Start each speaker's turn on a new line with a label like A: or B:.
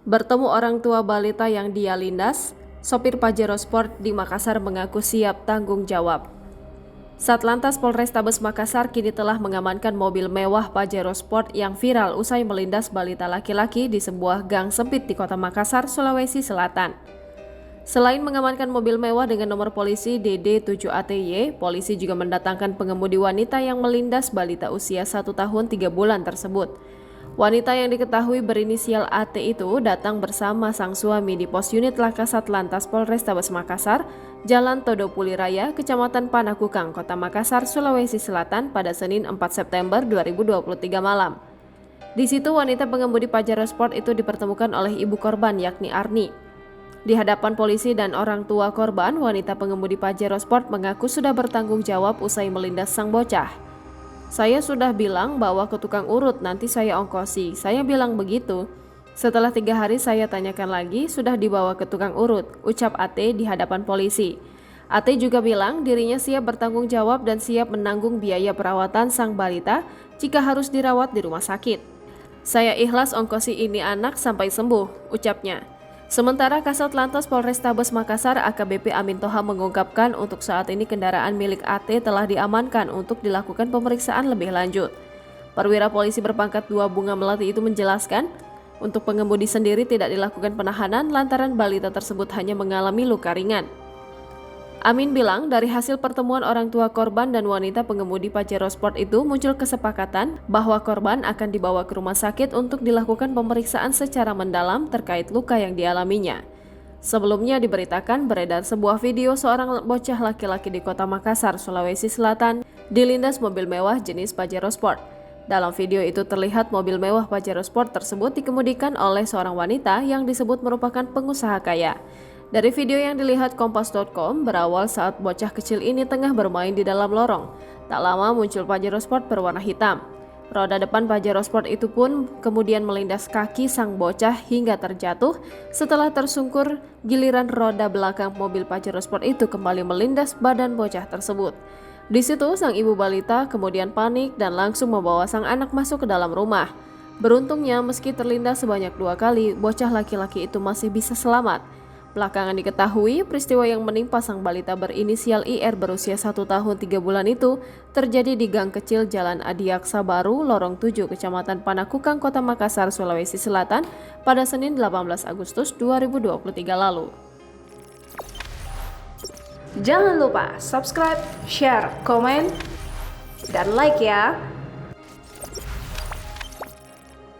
A: Bertemu orang tua balita yang dia lindas, sopir Pajero Sport di Makassar mengaku siap tanggung jawab. Satlantas Polrestabes Makassar kini telah mengamankan mobil mewah Pajero Sport yang viral usai melindas balita laki-laki di sebuah gang sempit di Kota Makassar, Sulawesi Selatan. Selain mengamankan mobil mewah dengan nomor polisi DD7ATY, polisi juga mendatangkan pengemudi wanita yang melindas balita usia 1 tahun 3 bulan tersebut. Wanita yang diketahui berinisial AT itu datang bersama sang suami di pos unit Laka Satlantas Polrestabes Makassar, Jalan Todopuli Raya, Kecamatan Panakukang, Kota Makassar, Sulawesi Selatan pada Senin 4 September 2023 malam. Di situ wanita pengemudi Pajero Sport itu dipertemukan oleh ibu korban yakni Arni. Di hadapan polisi dan orang tua korban, wanita pengemudi Pajero Sport mengaku sudah bertanggung jawab usai melindas sang bocah. Saya sudah bilang bawa ke tukang urut, nanti saya ongkosi. Saya bilang begitu. Setelah 3 hari saya tanyakan lagi, sudah dibawa ke tukang urut, ucap AT di hadapan polisi. AT juga bilang dirinya siap bertanggung jawab dan siap menanggung biaya perawatan sang balita jika harus dirawat di rumah sakit. Saya ikhlas ongkosi ini anak sampai sembuh, ucapnya. Sementara Kasat Lantas Polrestabes Makassar AKBP Amin Toha mengungkapkan untuk saat ini kendaraan milik AT telah diamankan untuk dilakukan pemeriksaan lebih lanjut. Perwira polisi berpangkat 2 Bunga Melati itu menjelaskan, untuk pengemudi sendiri tidak dilakukan penahanan lantaran balita tersebut hanya mengalami luka ringan. Amin bilang dari hasil pertemuan orang tua korban dan wanita pengemudi Pajero Sport itu muncul kesepakatan bahwa korban akan dibawa ke rumah sakit untuk dilakukan pemeriksaan secara mendalam terkait luka yang dialaminya. Sebelumnya diberitakan beredar sebuah video seorang bocah laki-laki di Kota Makassar, Sulawesi Selatan dilindas mobil mewah jenis Pajero Sport. Dalam video itu terlihat mobil mewah Pajero Sport tersebut dikemudikan oleh seorang wanita yang disebut merupakan pengusaha kaya. Dari video yang dilihat Kompas.com berawal saat bocah kecil ini tengah bermain di dalam lorong. Tak lama muncul Pajero Sport berwarna hitam. Roda depan Pajero Sport itu pun kemudian melindas kaki sang bocah hingga terjatuh. Setelah tersungkur, giliran roda belakang mobil Pajero Sport itu kembali melindas badan bocah tersebut. Di situ sang ibu balita kemudian panik dan langsung membawa sang anak masuk ke dalam rumah. Beruntungnya meski terlindas sebanyak 2 kali, bocah laki-laki itu masih bisa selamat. Belakangan diketahui peristiwa yang menimpa sang balita berinisial IR berusia 1 tahun 3 bulan itu terjadi di gang kecil Jalan Adiaksa Baru, Lorong 7, Kecamatan Panakukang, Kota Makassar, Sulawesi Selatan pada Senin 18 Agustus 2023 lalu.
B: Jangan lupa subscribe, share, komen, dan like ya!